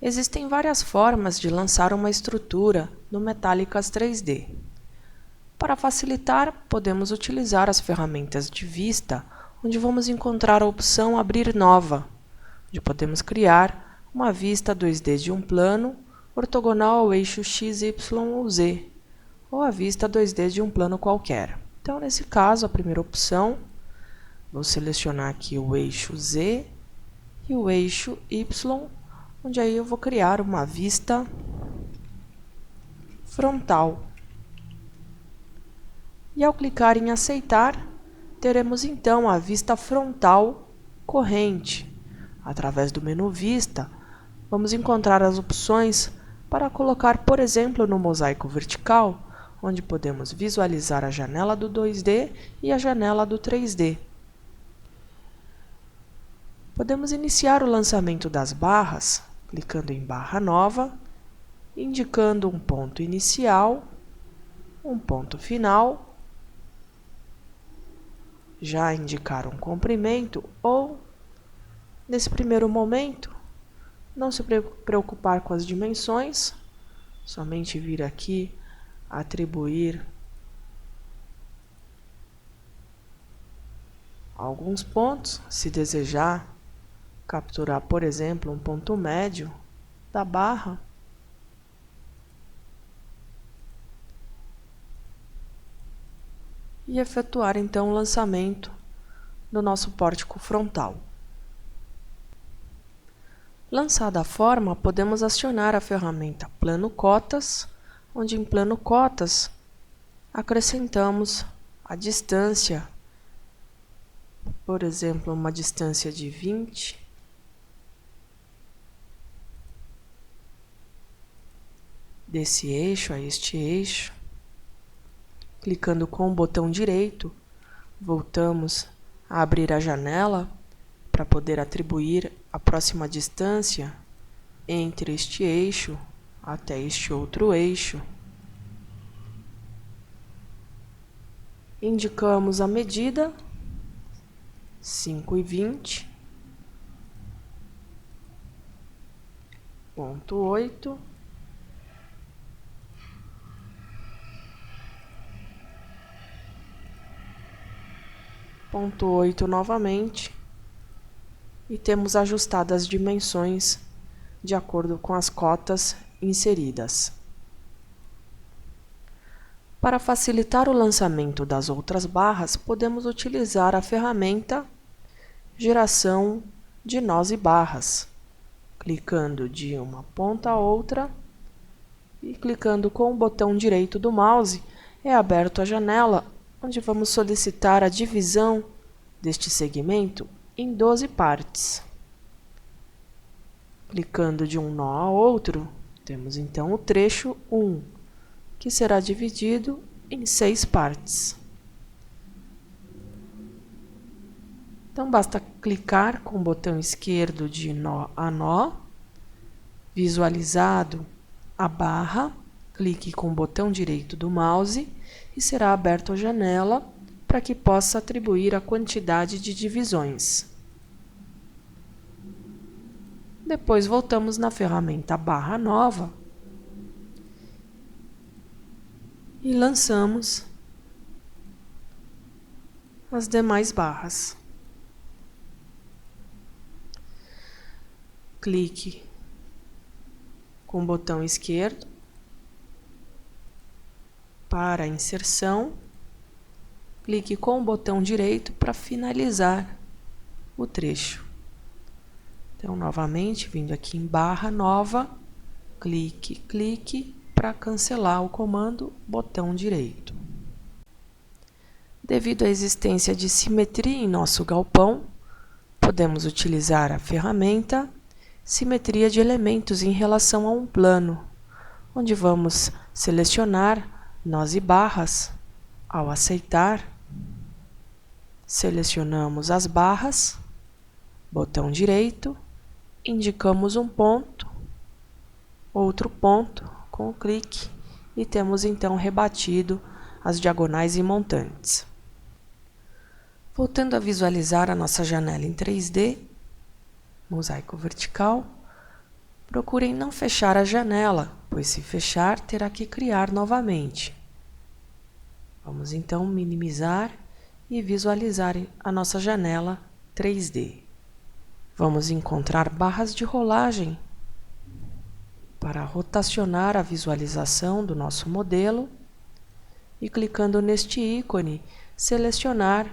Existem várias formas de lançar uma estrutura no Metallicas 3D. Para facilitar, podemos utilizar as ferramentas de vista, onde vamos encontrar a opção Abrir Nova, onde podemos criar uma vista 2D de um plano ortogonal ao eixo X, Y ou Z, ou a vista 2D de um plano qualquer. Então, nesse caso, a primeira opção, vou selecionar aqui o eixo Z e o eixo Y, onde aí eu vou criar uma vista frontal. E ao clicar em aceitar, teremos então a vista frontal corrente. Através do menu Vista, vamos encontrar as opções para colocar, por exemplo, no mosaico vertical, onde podemos visualizar a janela do 2D e a janela do 3D. Podemos iniciar o lançamento das barras, clicando em barra nova, indicando um ponto inicial, um ponto final, já indicar um comprimento ou, nesse primeiro momento, não se preocupar com as dimensões, somente vir aqui atribuir alguns pontos, se desejar capturar, por exemplo, um ponto médio da barra. E efetuar então o lançamento do nosso pórtico frontal. Lançada a forma, podemos acionar a ferramenta Plano Cotas, onde em Plano Cotas acrescentamos a distância, por exemplo, uma distância de 20, desse eixo a este eixo. Clicando com o botão direito, voltamos a abrir a janela para poder atribuir a próxima distância entre este eixo até este outro eixo. Indicamos a medida, 5,20, ponto 8. Ponto 8 novamente, e temos ajustado as dimensões de acordo com as cotas inseridas. Para facilitar o lançamento das outras barras, podemos utilizar a ferramenta Geração de Nós e Barras, clicando de uma ponta a outra e clicando com o botão direito do mouse, é aberto a janela onde vamos solicitar a divisão deste segmento em 12 partes. Clicando de um nó a outro, temos então o trecho 1, que será dividido em 6 partes. Então, basta clicar com o botão esquerdo de nó a nó, visualizado a barra, clique com o botão direito do mouse e será aberta a janela para que possa atribuir a quantidade de divisões. Depois voltamos na ferramenta barra nova e lançamos as demais barras. Clique com o botão esquerdo para a inserção, clique com o botão direito para finalizar o trecho. Então, novamente, vindo aqui em barra nova, clique para cancelar o comando, botão direito. Devido à existência de simetria em nosso galpão, podemos utilizar a ferramenta Simetria de Elementos em relação a um plano, onde vamos selecionar nós e barras. Ao aceitar, selecionamos as barras, botão direito, indicamos um ponto, outro ponto com o clique e temos então rebatido as diagonais e montantes. Voltando a visualizar a nossa janela em 3D, mosaico vertical, Procurem não fechar a janela, pois se fechar, terá que criar novamente. Vamos então minimizar e visualizar a nossa janela 3D. Vamos encontrar barras de rolagem para rotacionar a visualização do nosso modelo e clicando neste ícone, selecionar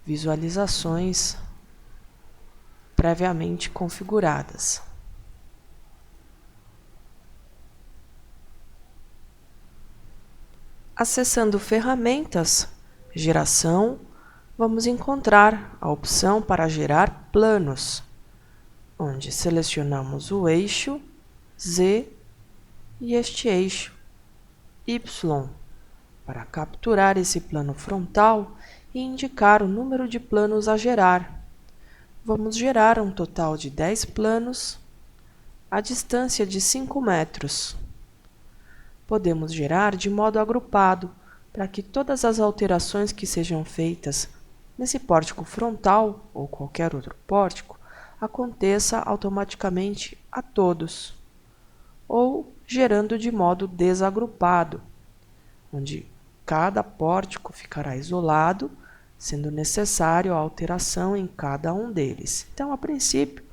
visualizações previamente configuradas. Acessando Ferramentas, Geração, vamos encontrar a opção para gerar planos, onde selecionamos o eixo Z e este eixo Y, para capturar esse plano frontal e indicar o número de planos a gerar. Vamos gerar um total de 10 planos à distância de 5 metros. Podemos gerar de modo agrupado, para que todas as alterações que sejam feitas nesse pórtico frontal ou qualquer outro pórtico aconteça automaticamente a todos, ou gerando de modo desagrupado, onde cada pórtico ficará isolado, sendo necessário a alteração em cada um deles. Então, a princípio,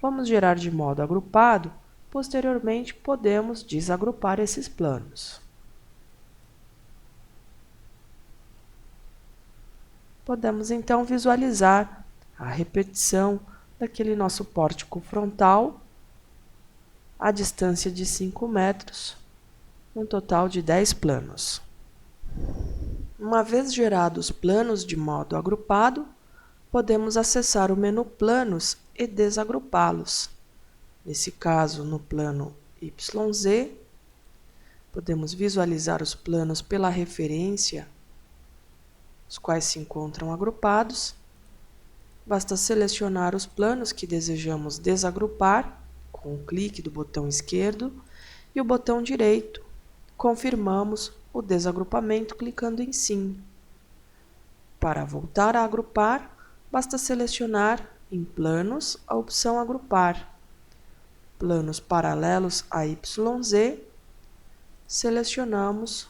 vamos gerar de modo agrupado, posteriormente podemos desagrupar esses planos. Podemos então visualizar a repetição daquele nosso pórtico frontal à distância de 5 metros, um total de 10 planos. Uma vez gerados planos de modo agrupado, podemos acessar o menu Planos e desagrupá-los. Nesse caso, no plano YZ, podemos visualizar os planos pela referência, os quais se encontram agrupados. Basta selecionar os planos que desejamos desagrupar, com o clique do botão esquerdo e o botão direito. Confirmamos o desagrupamento clicando em Sim. Para voltar a agrupar, basta selecionar em Planos a opção Agrupar. Planos paralelos a YZ, selecionamos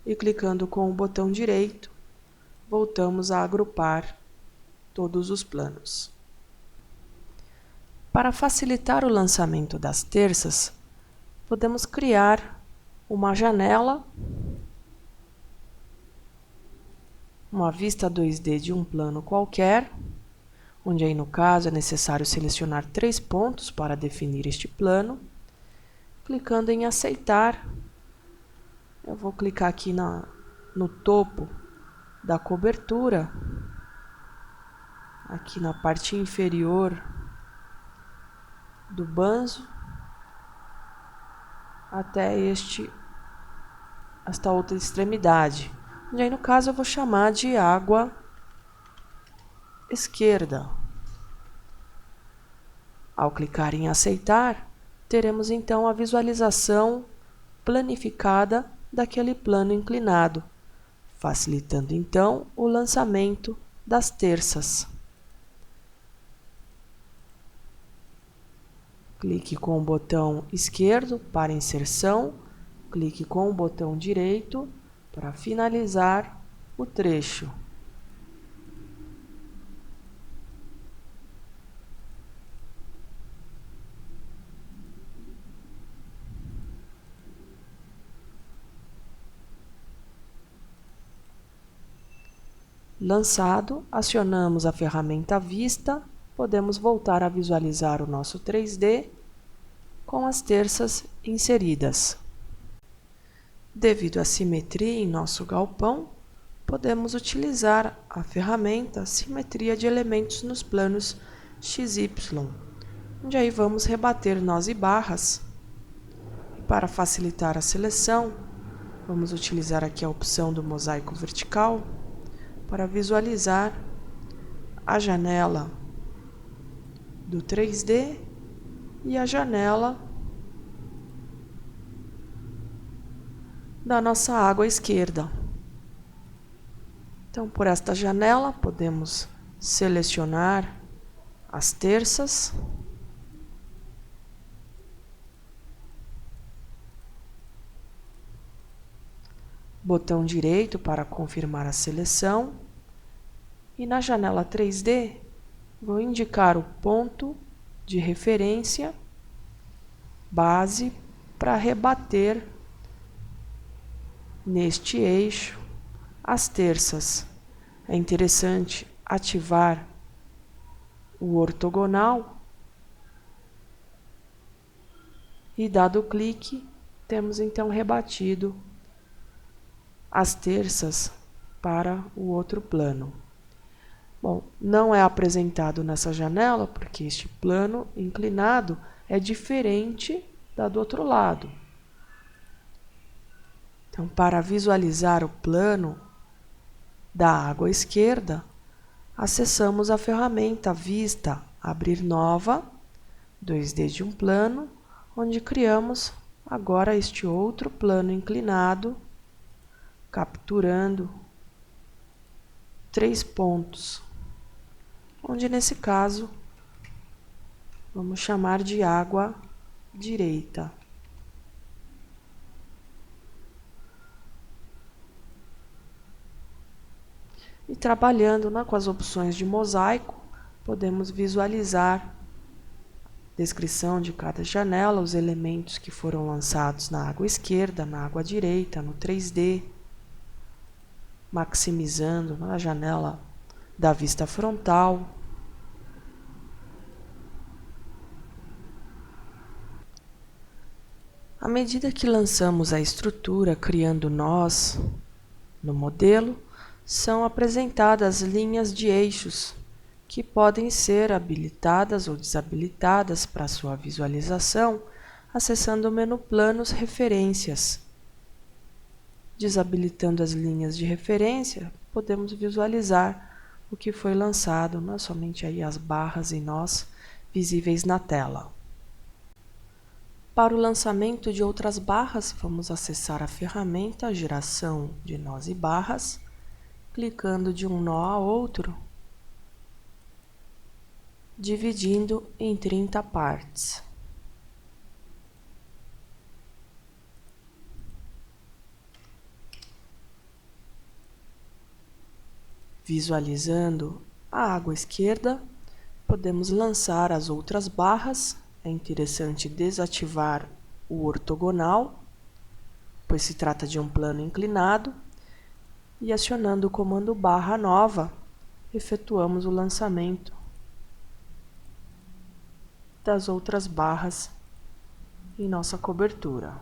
e clicando com o botão direito, voltamos a agrupar todos os planos. Para facilitar o lançamento das terças, podemos criar uma janela, uma vista 2D de um plano qualquer, onde aí no caso é necessário selecionar 3 pontos para definir este plano. Clicando em aceitar, eu vou clicar aqui no topo da cobertura, aqui na parte inferior do banzo, até esta outra extremidade. E aí no caso eu vou chamar de água esquerda. Ao clicar em aceitar, teremos então a visualização planificada daquele plano inclinado, facilitando então o lançamento das terças. Clique com o botão esquerdo para inserção, clique com o botão direito para finalizar o trecho. Lançado, acionamos a ferramenta Vista, podemos voltar a visualizar o nosso 3D com as terças inseridas. Devido à simetria em nosso galpão, podemos utilizar a ferramenta Simetria de Elementos nos planos XY, onde aí vamos rebater nós e barras. E para facilitar a seleção, vamos utilizar aqui a opção do mosaico vertical para visualizar a janela do 3D e a janela da nossa água esquerda. Então, por esta janela, podemos selecionar as terças botão direito para confirmar a seleção e na janela 3D vou indicar o ponto de referência base para rebater neste eixo as terças. É interessante ativar o ortogonal e, dado o clique, temos então rebatido as terças para o outro plano. Bom, não é apresentado nessa janela porque este plano inclinado é diferente da do outro lado. Então, para visualizar o plano da água esquerda, acessamos a ferramenta Vista, Abrir Nova, 2D de um plano, onde criamos agora este outro plano inclinado, capturando 3 pontos, onde nesse caso vamos chamar de água direita. E trabalhando com as opções de mosaico, podemos visualizar a descrição de cada janela, os elementos que foram lançados na água esquerda, na água direita, no 3D, maximizando na janela da vista frontal. À medida que lançamos a estrutura criando nós no modelo, são apresentadas linhas de eixos que podem ser habilitadas ou desabilitadas para sua visualização, acessando o menu Planos Referências. Desabilitando as linhas de referência, podemos visualizar o que foi lançado, não é somente aí as barras e nós visíveis na tela. Para o lançamento de outras barras, vamos acessar a ferramenta Geração de Nós e Barras, clicando de um nó a outro, dividindo em 30 partes. Visualizando a água esquerda, podemos lançar as outras barras. É interessante desativar o ortogonal, pois se trata de um plano inclinado, e acionando o comando barra nova, efetuamos o lançamento das outras barras em nossa cobertura.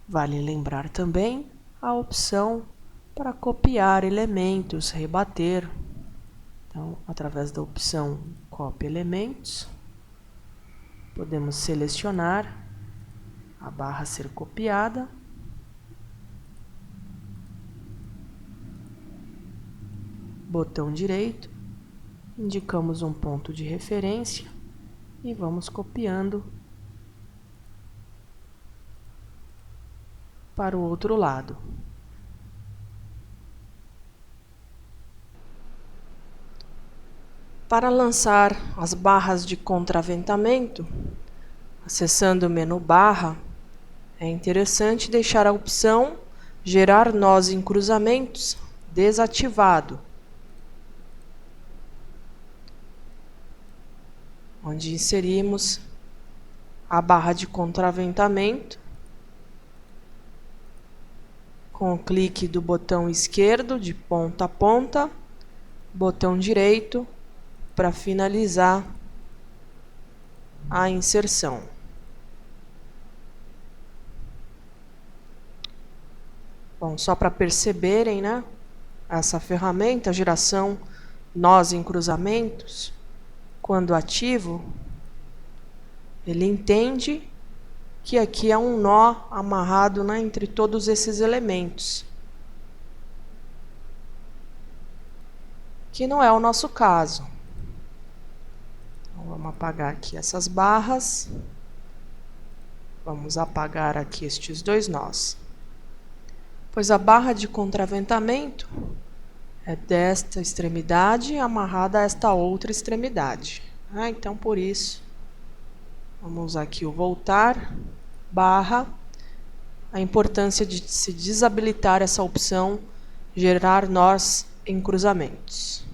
Vale lembrar também a opção para copiar elementos, rebater. Então, através da opção Copy Elementos, podemos selecionar a barra a ser copiada, botão direito, indicamos um ponto de referência e vamos copiando para o outro lado. Para lançar as barras de contraventamento, acessando o menu Barra, é interessante deixar a opção Gerar Nós em Cruzamentos desativado, onde inserimos a barra de contraventamento com o clique do botão esquerdo de ponta a ponta, botão direito para finalizar a inserção. Bom, só para perceberem, né? Essa ferramenta, Geração Nós em Cruzamentos, quando ativo, ele entende que aqui é um nó amarrado, né, entre todos esses elementos, que não é o nosso caso. Então, vamos apagar aqui essas barras, vamos apagar aqui estes 2 nós, pois a barra de contraventamento é desta extremidade amarrada a esta outra extremidade. Então, por isso, Vamos usar aqui o voltar, barra, a importância de se desabilitar essa opção, gerar nós em cruzamentos.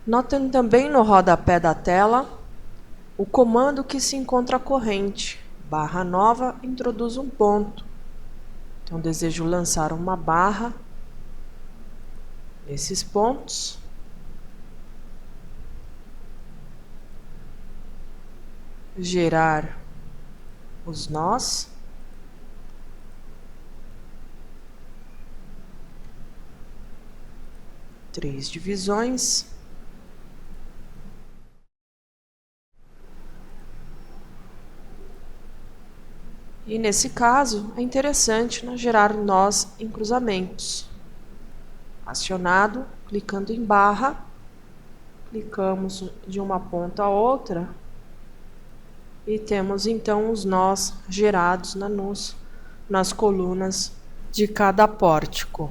Notem também no rodapé da tela o comando que se encontra a corrente. Barra nova introduz um ponto. Então, desejo lançar uma barra nesses pontos. Gerar os nós. Três divisões. E nesse caso, é interessante gerar nós em cruzamentos. Acionado, clicando em barra, clicamos de uma ponta a outra e temos então os nós gerados nas colunas de cada pórtico.